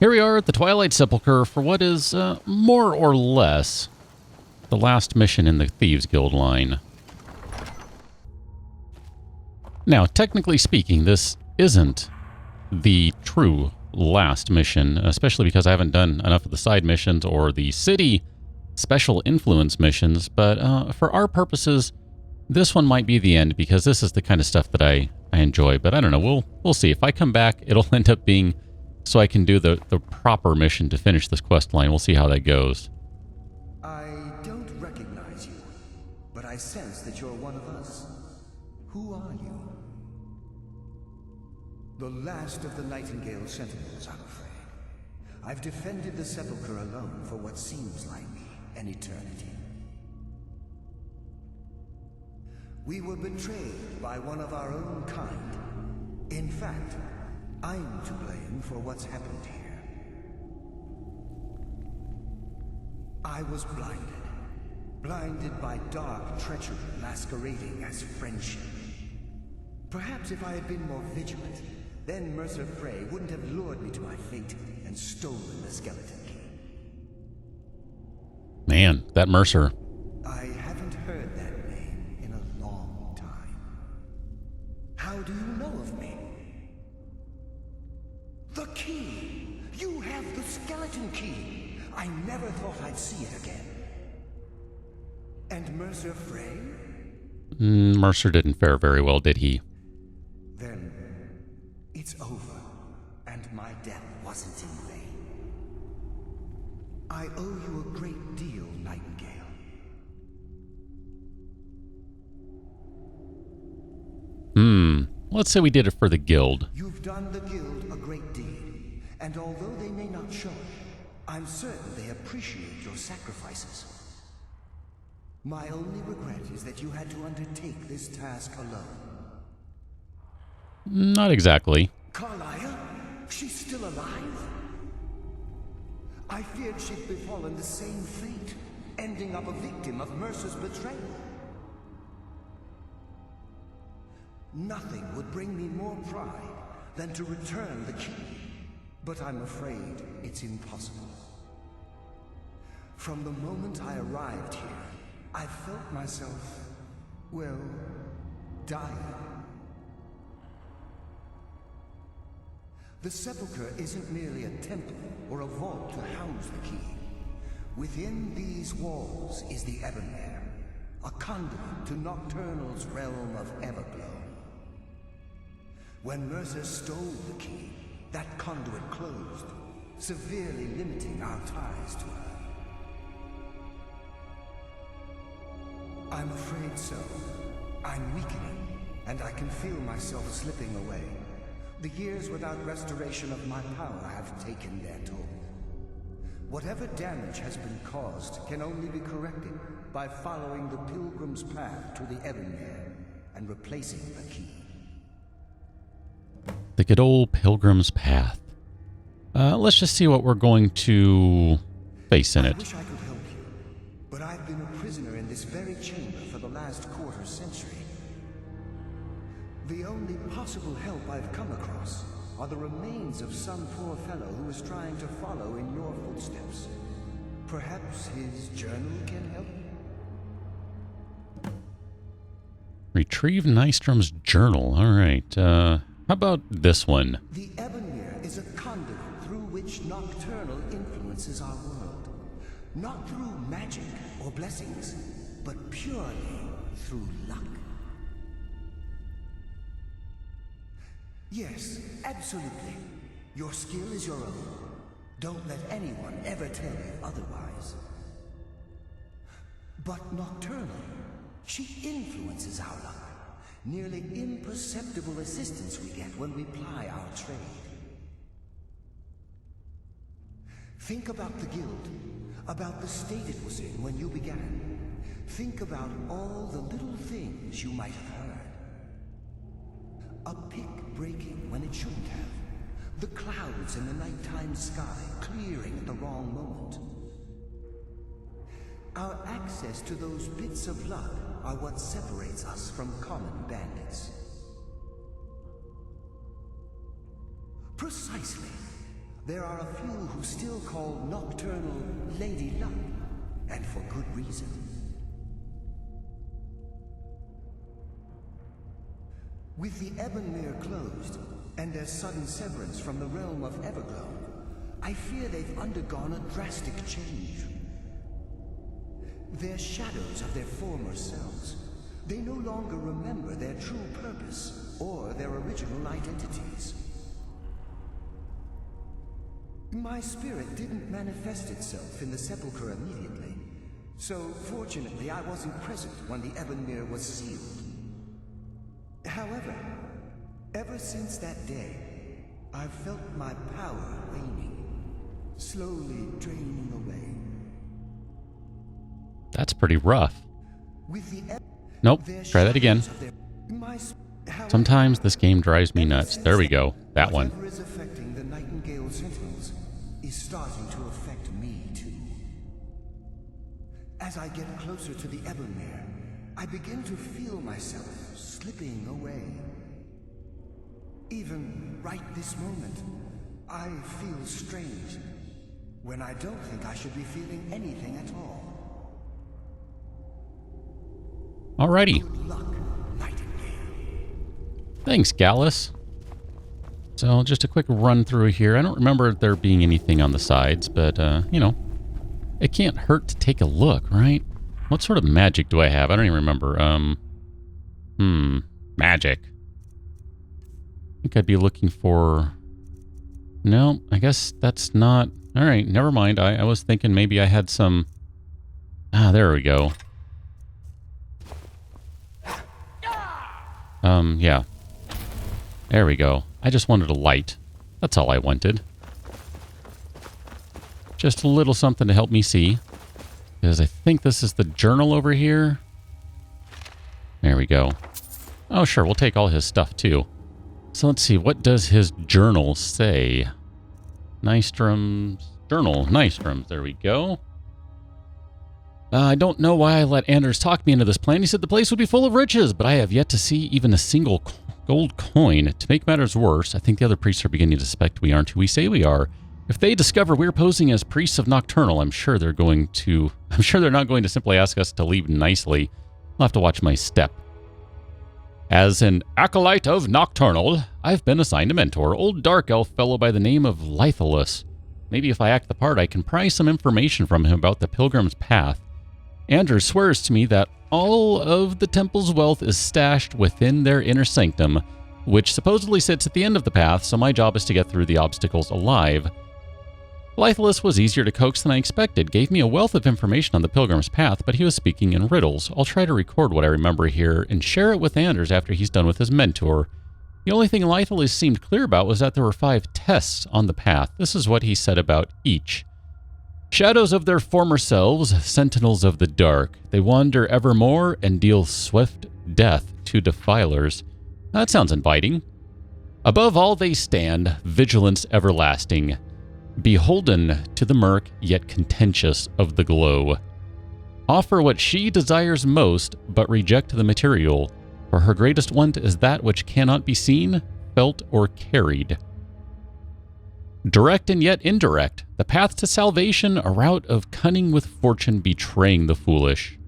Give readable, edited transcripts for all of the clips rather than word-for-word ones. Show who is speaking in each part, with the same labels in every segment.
Speaker 1: Here we are at the Twilight Sepulchre for what is more or less the last mission in the Thieves Guild line. Now, technically speaking, this isn't the true last mission, especially because I haven't done enough of the side missions or the city special influence missions, but for our purposes, this one might be the end because this is the kind of stuff that I enjoy, but I don't know, we'll see. If I come back, it'll end up being so I can do the proper mission to finish this quest line. We'll see how that goes.
Speaker 2: I don't recognize you, but I sense that you're one of us. Who are you? The last of the Nightingale Sentinels, I'm afraid. I've defended the Sepulchre alone for what seems like an eternity. We were betrayed by one of our own kind. In fact, I'm to blame for what's happened here. I was blinded by dark treachery masquerading as friendship. Perhaps if I had been more vigilant, then Mercer Frey wouldn't have lured me to my fate and stolen the skeleton key.
Speaker 1: Man, that Mercer.
Speaker 2: I haven't heard that name in a long time. How do you know of me? The key! You have the skeleton key! I never thought I'd see it again. And Mercer Frey?
Speaker 1: Mercer didn't fare very well, did he?
Speaker 2: Then it's over, and my death wasn't in vain. I owe you a great deal, Nightingale.
Speaker 1: Let's say we did it for the guild.
Speaker 2: You've done the guild a great deed, and although they may not show it, I'm certain they appreciate your sacrifices. My only regret is that you had to undertake this task alone.
Speaker 1: Not exactly.
Speaker 2: Carlia? She's still alive? I feared she'd befallen the same fate, ending up a victim of Mercer's betrayal. Nothing would bring me more pride than to return the key, but I'm afraid it's impossible. From the moment I arrived here, I felt myself, well, dying. The Sepulchre isn't merely a temple or a vault to house the key. Within these walls is the Ebonmere, a conduit to Nocturnal's realm of Everglow. When Mercer stole the key, that conduit closed, severely limiting our ties to her. I'm afraid so. I'm weakening, and I can feel myself slipping away. The years without restoration of my power have taken their toll. Whatever damage has been caused can only be corrected by following the Pilgrim's Path to the Ebonmere and replacing the key.
Speaker 1: The good old Pilgrim's Path. Let's just see what we're going to face in it.
Speaker 2: I wish I could help you, but I've been a prisoner in this very chamber for the last quarter century. The only possible help I've come across are the remains of some poor fellow who is trying to follow in your footsteps. Perhaps his journal can help?
Speaker 1: Retrieve Nystrom's journal. All right. How about this one?
Speaker 2: The Ebonmere is a conduit through which Nocturnal influences our world. Not through magic or blessings, but purely through luck. Yes, absolutely. Your skill is your own. Don't let anyone ever tell you otherwise. But Nocturnal, she influences our luck. Nearly imperceptible assistance we get when we ply our trade. Think about the guild, about the state it was in when you began. Think about all the little things you might have heard. A pick breaking when it shouldn't have. The clouds in the nighttime sky clearing at the wrong moment. Our access to those bits of luck are what separates us from common bandits. Precisely. There are a few who still call Nocturnal Lady Luck, and for good reason. With the Ebonmere closed, and their sudden severance from the realm of Everglow, I fear they've undergone a drastic change. They're shadows of their former selves. They no longer remember their true purpose or their original identities. My spirit didn't manifest itself in the sepulchre immediately, so fortunately I wasn't present when the Ebonmere was sealed. However, ever since that day, I've felt my power waning, slowly draining away.
Speaker 1: That's pretty rough.
Speaker 2: With the
Speaker 1: Nope, try that again. Sometimes this game drives me nuts. There we go, that one.
Speaker 2: Whatever is affecting the Nightingale Sentinels is starting to affect me too. As I get closer to the Ebonmere, I begin to feel myself slipping away. Even right this moment, I feel strange, when I don't think I should be feeling anything at all.
Speaker 1: Alrighty.
Speaker 2: Good luck, Nightingale.
Speaker 1: Thanks, Gallus. So, just a quick run through here. I don't remember there being anything on the sides, but, you know, it can't hurt to take a look, right? What sort of magic do I have? I don't even remember. Magic. I think I'd be looking for... No, I guess that's not... Alright, never mind. I was thinking maybe I had some... Ah, there we go. Yeah. There we go. I just wanted a light. That's all I wanted. Just a little something to help me see. Because I think this is the journal over here. There we go. Oh, sure. We'll take all his stuff, too. So let's see. What does his journal say? Nystrom's journal. Nystrom's. There we go. I don't know why I let Anders talk me into this plan. He said the place would be full of riches, but I have yet to see even a single gold coin. To make matters worse, I think the other priests are beginning to suspect we aren't who we say we are. If they discover we're posing as priests of Nocturnal, I'm sure they're not going to simply ask us to leave nicely. I'll have to watch my step. As an acolyte of Nocturnal, I've been assigned a mentor, old dark elf fellow by the name of Lithelus. Maybe if I act the part, I can pry some information from him about the Pilgrim's Path. Anders swears to me that all of the temple's wealth is stashed within their inner sanctum, which supposedly sits at the end of the path, so my job is to get through the obstacles alive. Lithelus was easier to coax than I expected, gave me a wealth of information on the Pilgrim's Path, but he was speaking in riddles. I'll try to record what I remember here and share it with Anders after he's done with his mentor. The only thing Lithelus seemed clear about was that there were 5 tests on the path. This is what he said about each. Shadows of their former selves, sentinels of the dark. They wander evermore and deal swift death to defilers. That sounds inviting. Above all they stand, vigilance everlasting. Beholden to the murk, yet contentious of the glow. Offer what she desires most, but reject the material, for her greatest want is that which cannot be seen, felt, or carried. Direct and yet indirect, the path to salvation, a route of cunning with fortune betraying the foolish.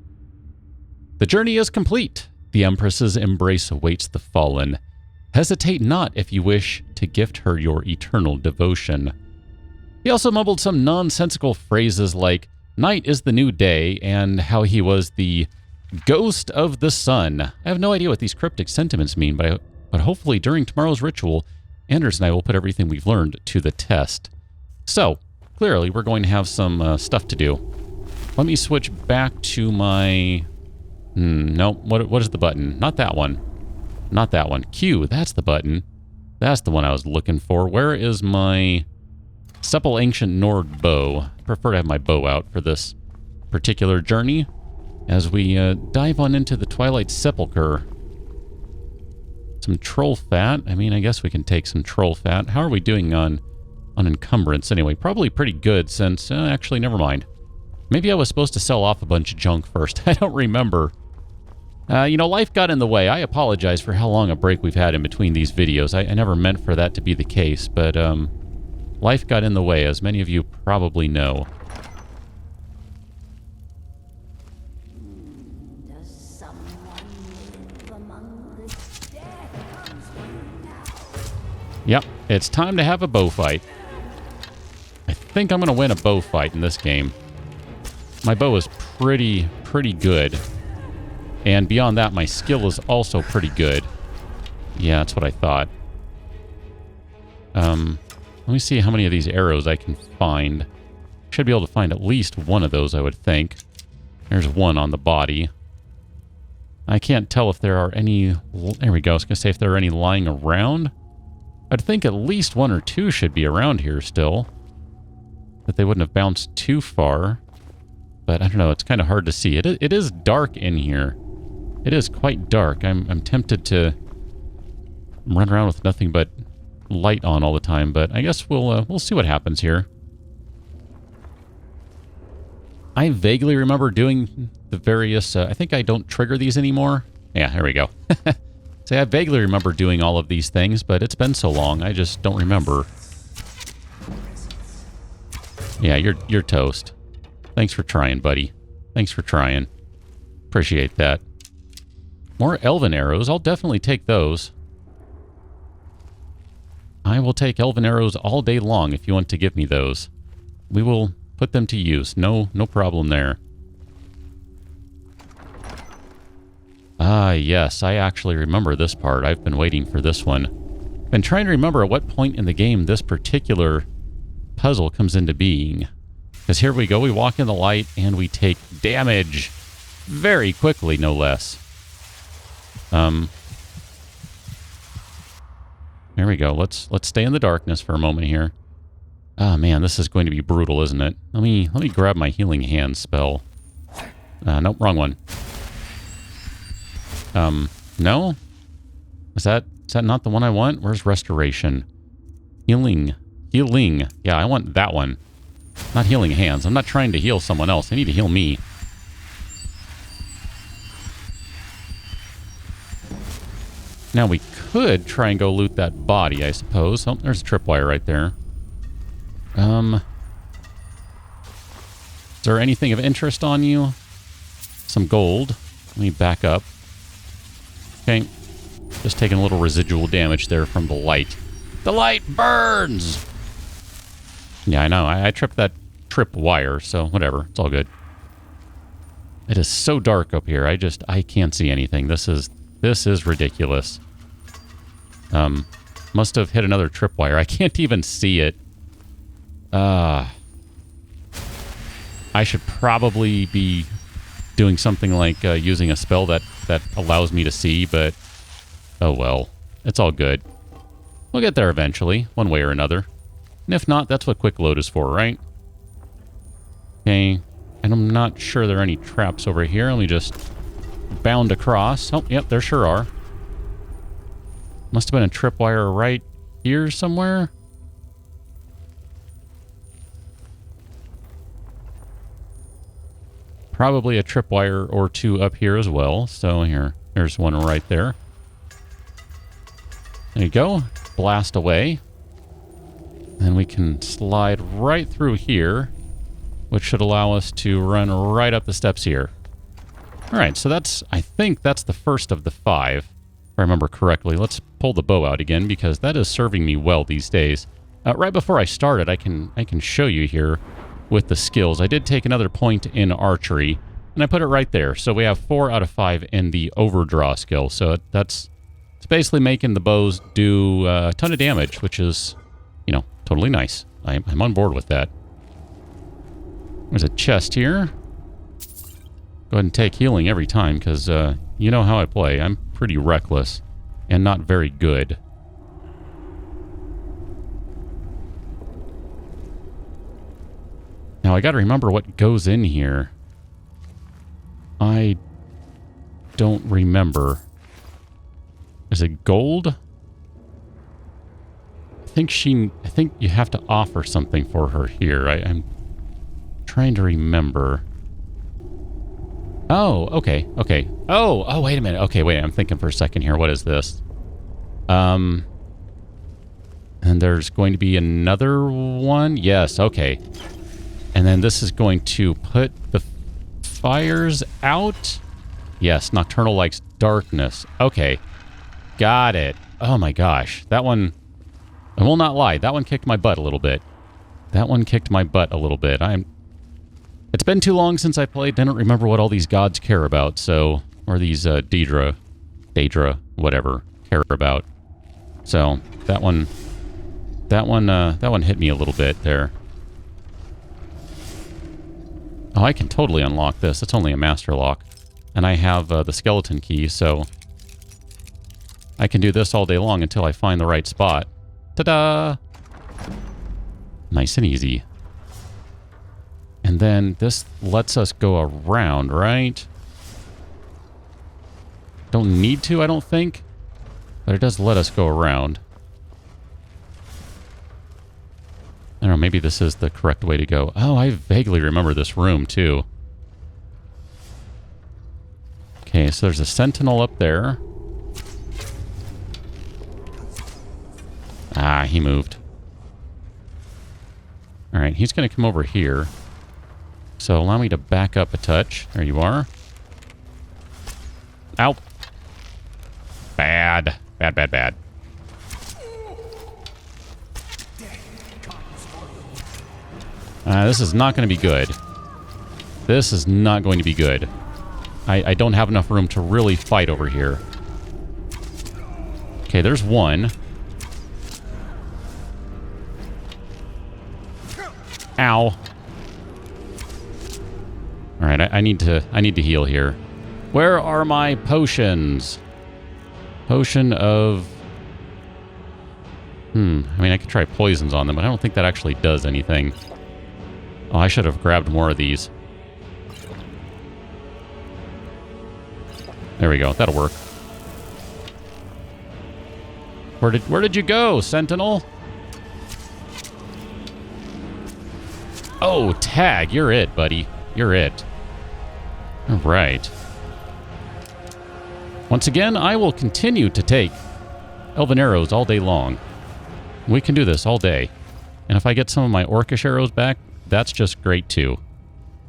Speaker 1: The journey is complete. The Empress's embrace awaits the fallen. Hesitate not if you wish to gift her your eternal devotion. He also mumbled some nonsensical phrases like, night is the new day, and how he was the ghost of the sun. I have no idea what these cryptic sentiments mean, but hopefully during tomorrow's ritual, Anders and I will put everything we've learned to the test. So, clearly we're going to have some stuff to do. Let me switch back to my... no, what is the button? Not that one. Not that one. Q, that's the button. That's the one I was looking for. Where is my supple ancient Nord bow? I prefer to have my bow out for this particular journey. As we dive on into the Twilight Sepulchre. Some troll fat. I mean, I guess we can take some troll fat. How are we doing on encumbrance anyway? Probably pretty good since... actually, never mind. Maybe I was supposed to sell off a bunch of junk first. I don't remember. You know, life got in the way. I apologize for how long a break we've had in between these videos. I never meant for that to be the case, but life got in the way, as many of you probably know.
Speaker 3: Does someone live among the dead?
Speaker 1: Yep, it's time to have a bow fight. I think I'm going to win a bow fight in this game. My bow is pretty good. And beyond that, my skill is also pretty good. Yeah, that's what I thought. Let me see how many of these arrows I can find. Should be able to find at least one of those, I would think. There's one on the body. I can't tell if there are any... There we go. I was going to say if there are any lying around. I'd think at least one or two should be around here still. That they wouldn't have bounced too far. But I don't know. It's kind of hard to see. It is dark in here. It is quite dark. I'm tempted to run around with nothing but light on all the time, but I guess we'll see what happens here. I vaguely remember doing the various... I think I don't trigger these anymore. Yeah, here we go. See, I vaguely remember doing all of these things, but it's been so long, I just don't remember. Yeah, you're toast. Thanks for trying, buddy. Thanks for trying. Appreciate that. More elven arrows. I'll definitely take those. I will take elven arrows all day long if you want to give me those. We will put them to use. No problem there. Ah, yes. I actually remember this part. I've been waiting for this one. Been trying to remember at what point in the game this particular puzzle comes into being. Because here we go. We walk in the light and we take damage. Very quickly, no less. There we go. Let's stay in the darkness for a moment here. Ah, man, this is going to be brutal, isn't it? Let me grab my healing hand spell. Nope, wrong one. No? Is that not the one I want? Where's restoration? Healing. Healing. Yeah, I want that one. Not healing hands. I'm not trying to heal someone else. I need to heal me. Now we could try and go loot that body, I suppose. Oh, there's a tripwire right there. Is there anything of interest on you? Some gold. Let me back up. Okay. Just taking a little residual damage there from the light. The light burns! Yeah, I know. I tripped that tripwire, so whatever. It's all good. It is so dark up here. I can't see anything. This is ridiculous. Must have hit another tripwire. I can't even see it. I should probably be doing something like using a spell that allows me to see, but oh well. It's all good. We'll get there eventually, one way or another. And if not, that's what quick load is for, right? Okay. And I'm not sure there are any traps over here. Let me just bound across. Oh, yep, there sure are. Must have been a tripwire right here somewhere. Probably a tripwire or two up here as well. So there's one right there. There you go. Blast away. Then we can slide right through here, which should allow us to run right up the steps here. All right, so I think that's the first of the 5, if I remember correctly. Let's pull the bow out again, because that is serving me well these days. Right before I started, I can show you here with the skills. I did take another point in archery, and I put it right there. So we have 4 out of 5 in the overdraw skill. So it's basically making the bows do a ton of damage, which is, totally nice. I'm on board with that. There's a chest here. Go ahead and take healing every time, because you know how I play. I'm pretty reckless and not very good. Now, I got to remember what goes in here. I don't remember. Is it gold? I think you have to offer something for her here. I'm trying to remember. Oh, okay. Oh, wait a minute. Okay, wait, I'm thinking for a second here. What is this? And there's going to be another one. Yes, okay. And then this is going to put the fires out. Yes, nocturnal likes darkness. Okay. Got it. Oh my gosh. That one, I will not lie, that one kicked my butt a little bit. That one kicked my butt a little bit. It's been too long since I played. Didn't remember what all these gods care about, so... Or these Daedra, whatever, care about. So, that one hit me a little bit there. Oh, I can totally unlock this. It's only a master lock. And I have the skeleton key, so... I can do this all day long until I find the right spot. Ta-da! Nice and easy. And then this lets us go around, right? Don't need to, I don't think. But it does let us go around. I don't know, maybe this is the correct way to go. Oh, I vaguely remember this room, too. Okay, so there's a sentinel up there. Ah, he moved. Alright, he's going to come over here. So allow me to back up a touch. There you are. Ow. Bad. Bad, bad, bad. This is not going to be good. This is not going to be good. I don't have enough room to really fight over here. Okay, there's one. Ow. Alright, I need to heal here. Where are my potions? Potion of... I mean, I could try poisons on them, but I don't think that actually does anything. Oh, I should have grabbed more of these. There we go. That'll work. Where did you go, Sentinel? Oh, tag. You're it, buddy. You're it. All right. Once again, I will continue to take elven arrows all day long. We can do this all day. And if I get some of my orcish arrows back, that's just great too.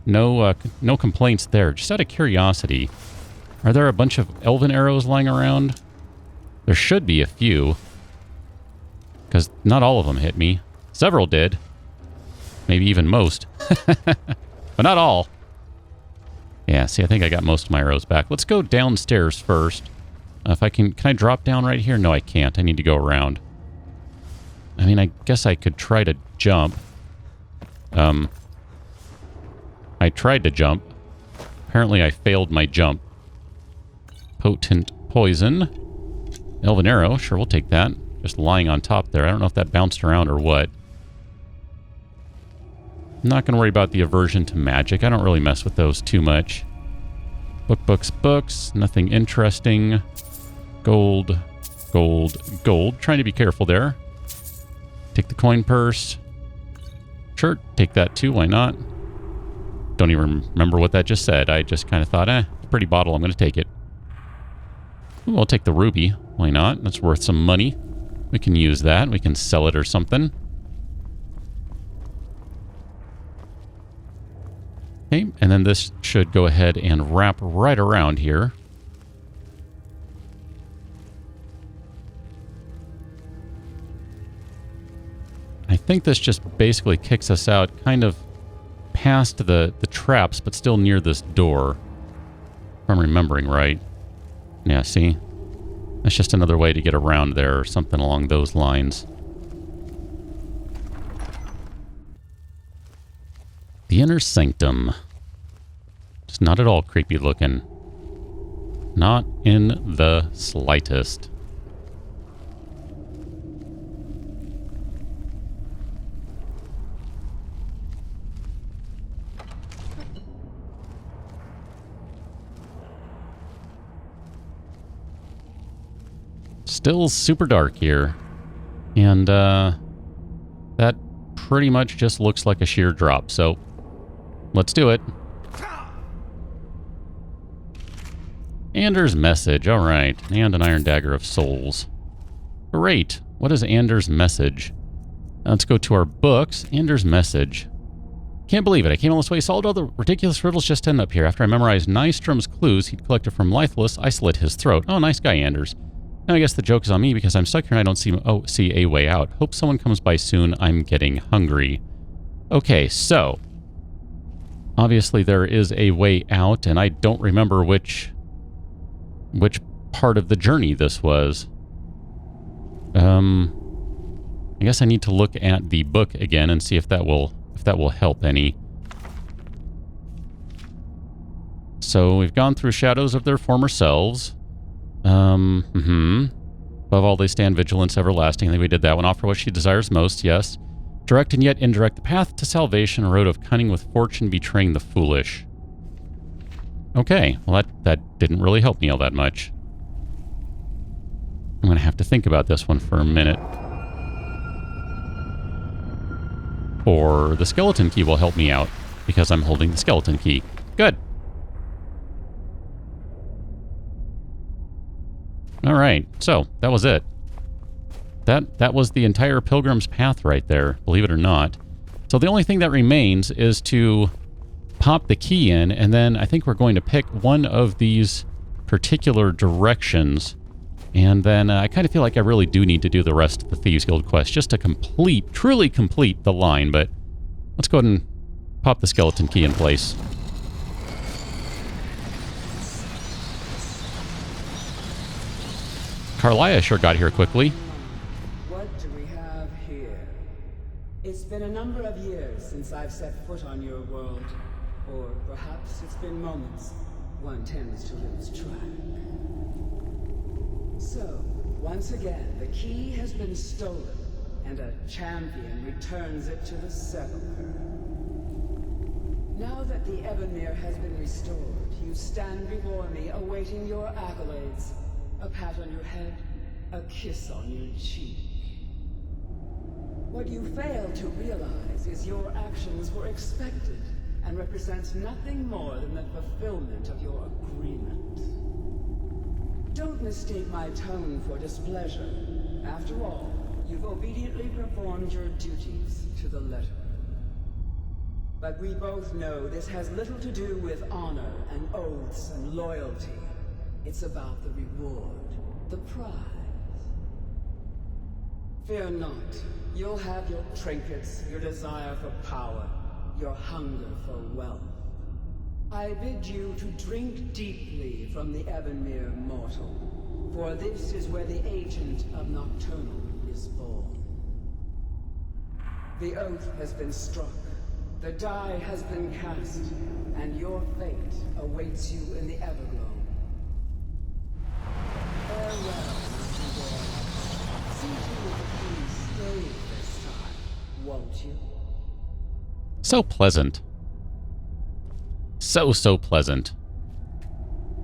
Speaker 1: No complaints there. Just out of curiosity, are there a bunch of elven arrows lying around? There should be a few. Because not all of them hit me. Several did. Maybe even most. But not all. Yeah, see, I think I got most of my arrows back. Let's go downstairs first. If I can I drop down right here? No, I can't. I need to go around. I mean, I guess I could try to jump. I tried to jump. Apparently I failed my jump. Potent poison. Elven arrow. Sure, we'll take that. Just lying on top there. I don't know if that bounced around or what. I'm not going to worry about the aversion to magic. I don't really mess with those too much. Books. Nothing interesting. Gold. Trying to be careful there. Take the coin purse. Sure, take that too. Why not? Don't even remember what that just said. I just kind of thought, it's a pretty bottle. I'm going to take it. Ooh, I'll take the ruby. Why not? That's worth some money. We can use that. We can sell it or something. Okay, and then this should go ahead and wrap right around here. I think this just basically kicks us out kind of past the traps, but still near this door. If I'm remembering right. Yeah, see? That's just another way to get around there or something along those lines. The inner sanctum. It's not at all creepy looking. Not in the slightest. Still super dark here. And that pretty much just looks like a sheer drop, so let's do it. Anders' message, alright. And an iron dagger of souls. Great. What is Anders' message? Let's go to our books. Anders' message. Can't believe it. I came all this way, solved all the ridiculous riddles just to end up here. After I memorized Nystrom's clues he'd collected from Litheless, I slit his throat. Oh, nice guy, Anders. Now I guess the joke is on me because I'm stuck here and I don't see a way out. Hope someone comes by soon. I'm getting hungry. Okay, so obviously there is a way out, and I don't remember which part of the journey this was. I guess I need to look at the book again and see if that will help any. So we've gone through shadows of their former selves. Above all, they stand vigilance everlasting. I think we did that one. Offer what she desires most, yes. Direct and yet indirect, the path to salvation, a road of cunning with fortune betraying the foolish. Okay, well that didn't really help me all that much. I'm going to have to think about this one for a minute. Or the skeleton key will help me out, because I'm holding the skeleton key. Good. Alright, so that was it. That was the entire Pilgrim's Path right there, believe it or not. So the only thing that remains is to pop the key in, and then I think we're going to pick one of these particular directions. And then I kind of feel like I really do need to do the rest of the Thieves Guild quest just to truly complete the line. But let's go ahead and pop the skeleton key in place. Carlia sure got here quickly.
Speaker 4: What do we have here? It's been a number of years since I've set foot on your world. Or perhaps it's been moments. One tends to lose track. So, once again, the key has been stolen, and a champion returns it to the sepulchre. Now that the Evanmere has been restored, you stand before me awaiting your accolades. A pat on your head, a kiss on your cheek. What you fail to realize is your actions were expected and represent nothing more than the fulfillment of your agreement. Don't mistake my tone for displeasure. After all, you've obediently performed your duties to the letter. But we both know this has little to do with honor and oaths and loyalty. It's about the reward, the prize. Fear not. You'll have your trinkets, your desire for power, your hunger for wealth. I bid you to drink deeply from the Evanmere mortal, for this is where the agent of Nocturnal is born. The oath has been struck, the die has been cast, and your fate awaits you in the Everglow. Farewell, Nightingale. See to it that you stay this time, won't you?
Speaker 1: So pleasant. So pleasant.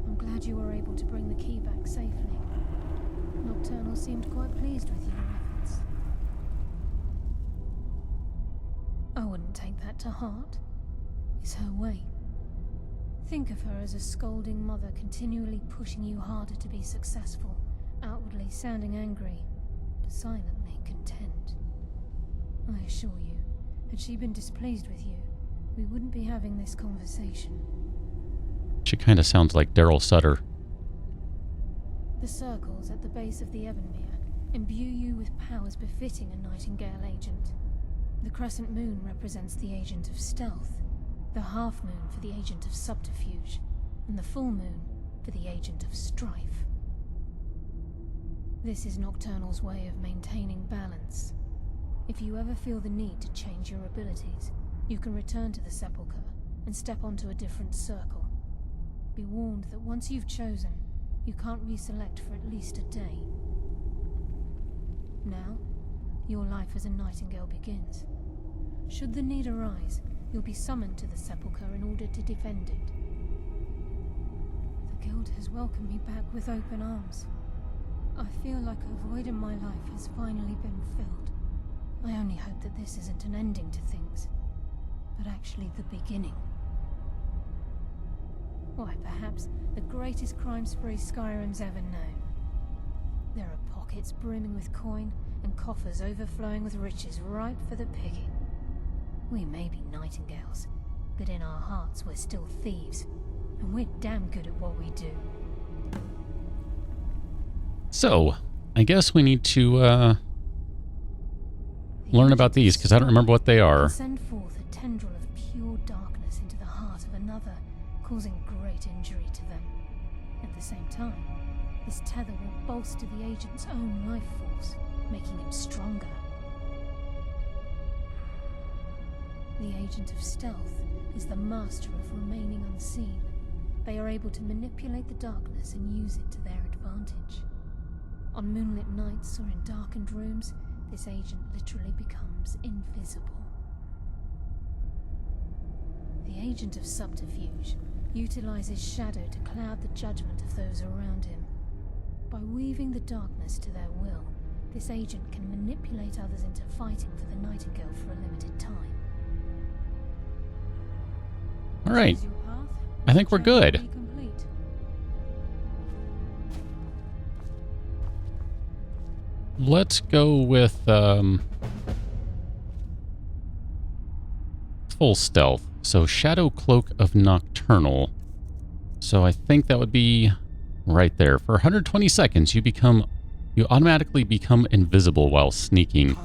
Speaker 5: I'm glad you were able to bring the key back safely. Nocturnal seemed quite pleased with your efforts. I wouldn't take that to heart. It's her way. Think of her as a scolding mother continually pushing you harder to be successful, outwardly sounding angry, but silently content. I assure you, had she been displeased with you, we wouldn't be having this conversation.
Speaker 1: She kind of sounds like Daryl Sutter.
Speaker 5: The circles at the base of the Evanmere imbue you with powers befitting a Nightingale agent. The crescent moon represents the agent of stealth, the half moon for the agent of subterfuge, and the full moon for the agent of strife. This is Nocturnal's way of maintaining balance. If you ever feel the need to change your abilities, you can return to the sepulchre and step onto a different circle. Be warned that once you've chosen, you can't reselect for at least a day. Now, your life as a Nightingale begins. Should the need arise, you'll be summoned to the sepulchre in order to defend it. The Guild has welcomed me back with open arms. I feel like a void in my life has finally been filled. I only hope that this isn't an ending to things, but actually the beginning. Why, perhaps the greatest crime spree Skyrim's ever known. There are pockets brimming with coin, and coffers overflowing with riches ripe for the picking. We may be nightingales, but in our hearts we're still thieves, and we're damn good at what we do.
Speaker 1: So, I guess we need to learn about these, because I don't remember what they are.
Speaker 5: Send forth a tendril of pure darkness into the heart of another, causing great injury to them. At the same time, this tether will bolster the agent's own life force, making him stronger. The agent of stealth is the master of remaining unseen. They are able to manipulate the darkness and use it to their advantage. On moonlit nights or in darkened rooms, this agent literally becomes invisible. The agent of subterfuge utilizes shadow to cloud the judgment of those around him. By weaving the darkness to their will, this agent can manipulate others into fighting for the Nightingale for a limited time.
Speaker 1: All right. I think we're good. Let's go with full stealth. So Shadow Cloak of Nocturnal. So I think that would be right there. For 120 seconds, you automatically become invisible while sneaking.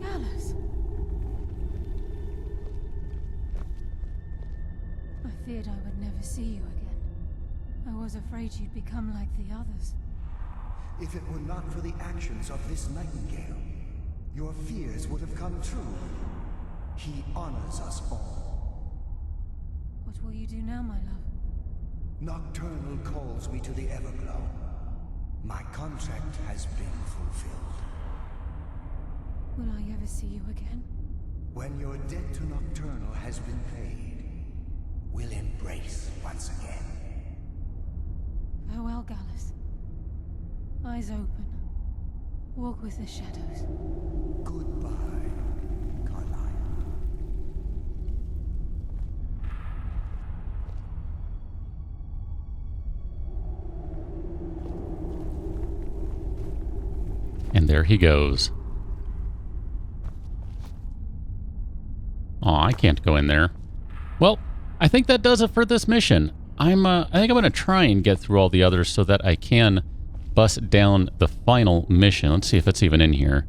Speaker 5: Gallus. I feared I would never see you again. I was afraid you'd become like the others.
Speaker 2: If it were not for the actions of this Nightingale, your fears would have come true. He honors us all.
Speaker 5: What will you do now, my love?
Speaker 2: Nocturnal calls me to the Everglow. My contract has been fulfilled.
Speaker 5: Will I ever see you again?
Speaker 2: When your debt to Nocturnal has been paid, we'll embrace once again.
Speaker 5: Farewell, Gallus. Eyes open. Walk with the shadows.
Speaker 2: Goodbye, Carlisle.
Speaker 1: And there he goes. Aw, I can't go in there. Well, I think that does it for this mission. I think I'm going to try and get through all the others so that I can bust down the final mission. Let's see if it's even in here.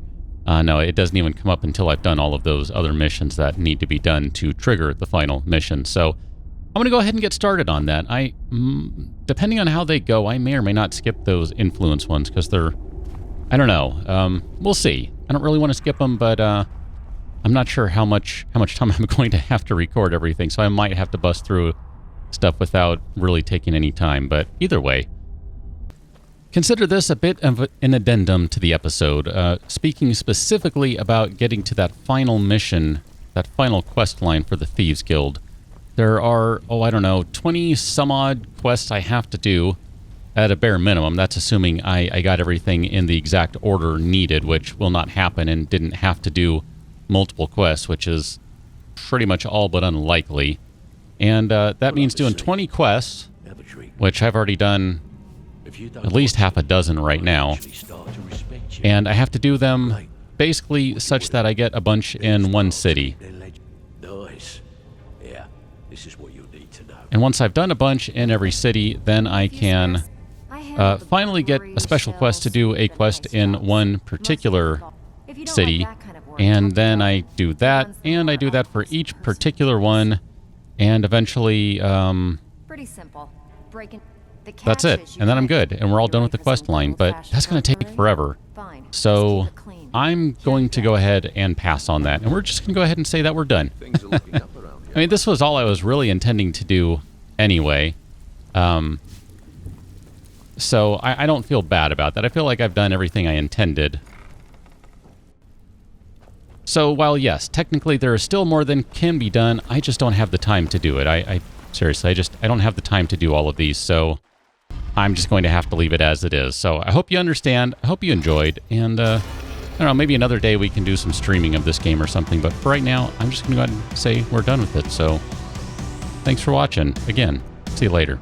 Speaker 1: No, it doesn't even come up until I've done all of those other missions that need to be done to trigger the final mission. So I'm going to go ahead and get started on that. Depending on how they go, I may or may not skip those influence ones because they're, I don't know. We'll see. I don't really want to skip them, but I'm not sure how much time I'm going to have to record everything. So I might have to bust through stuff without really taking any time. But either way, consider this a bit of an addendum to the episode, speaking specifically about getting to that final mission, that final quest line for the Thieves Guild. There are, I don't know, 20 some odd quests I have to do at a bare minimum. That's assuming I got everything in the exact order needed, which will not happen, and didn't have to do multiple quests, which is pretty much all but unlikely. And that means doing 20 quests, which I've already done at least half a dozen right now. And I have to do them basically such that I get a bunch in one city. And once I've done a bunch in every city, then I can finally get a special quest to do a quest in one particular city. And then I do that, and I do that for each particular one. And eventually,
Speaker 6: pretty simple.
Speaker 1: That's it. And then I'm good. And we're all done with the quest line. But that's going to take forever. So I'm going to go ahead and pass on that. And we're just going to go ahead and say that we're done. I mean, this was all I was really intending to do anyway. So I don't feel bad about that. I feel like I've done everything I intended. So while, yes, technically there is still more than can be done, I just don't have the time to do it. Seriously, I don't have the time to do all of these, so I'm just going to have to leave it as it is. So I hope you understand. I hope you enjoyed. And, I don't know, maybe another day we can do some streaming of this game or something. But for right now, I'm just going to go ahead and say we're done with it. So thanks for watching. Again, see you later.